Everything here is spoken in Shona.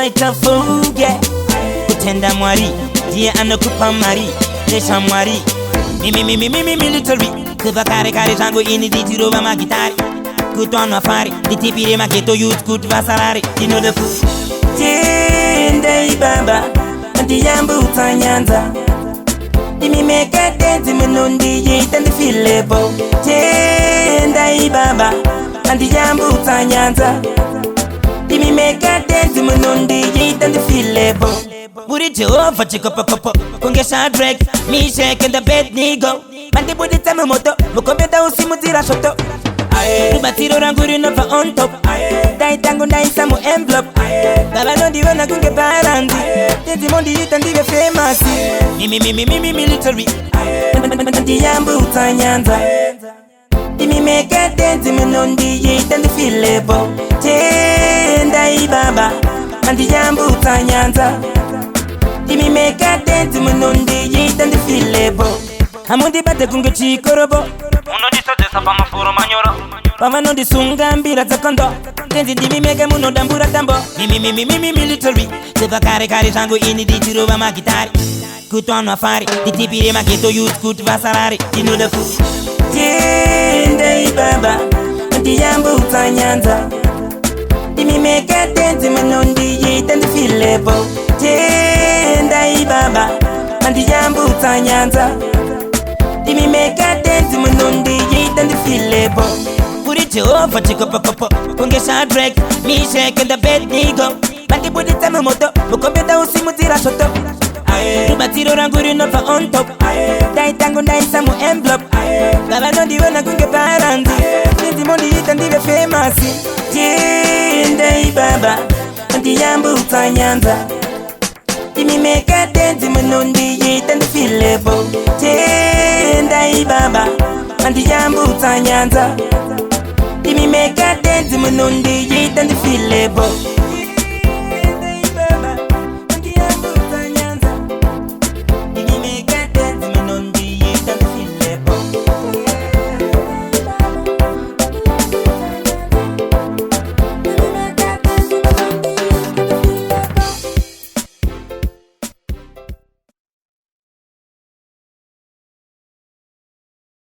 itafuge kutenda mwari ndiye anokupa mari nesha mwari mimi military kuva kare kare zangu ini ditirova magitari kutwanwa fari ditipire maketo youth kut vasarari dino the food tende baba ndiyambu utanyanza imi meka dance menondi yitandi filebo tende baba ndiyambu utanyanza imi meka dance menondi yitandi filebo Buri Jehovah chikopokopo kongesha drag mi shake in the bed nigo mandi budi tame moto mukombeta usimutira shoto Rubatiro ranguri nova on top Dai tango dai samu envelope Baba no diwe na kunge barandi Tezi mondi yita ndiwe famous Mimi military Ndiyambu utanyanza Imi meka dance menondi yita ndi filebo Tenda ibaba Ndiyambu utanyanza Imi meka dance menondi yita ndi filebo Hamundi bate kunge chikorobo Uno di sodesa pa mafuro manyoro Pama no di sunga mbira takondo Tenzi di mimege muno dambura tambo Mimi military Sepa kare kare zangu ini di tirova magitari Kutwanwa fari Di tipire maketo youth kut vasarari Dino the food Tende ibaba Ndiyambu utanyanza Imi meka dance menondi yitandi filebo Tende ibaba Ndiyambu utanyanza Imi meka dance menondi yitandi filebo Buri Jehovah chikopokopo kongesha drag mi shake in the bed nigo Bandi budi tame moto mukombeta usimutira shoto Rubatiro ranguri nova on top Dai tango dai samu envelope Baba no diwe na kunge barandi Tezi mondi yita ndiwe famous Tende baba Ndiyambu utanyanza Imi meka dance menondi yita ndi filebo Tende baba Ndiyambu utanyanza Imi meka dance menondi yita ndi filebo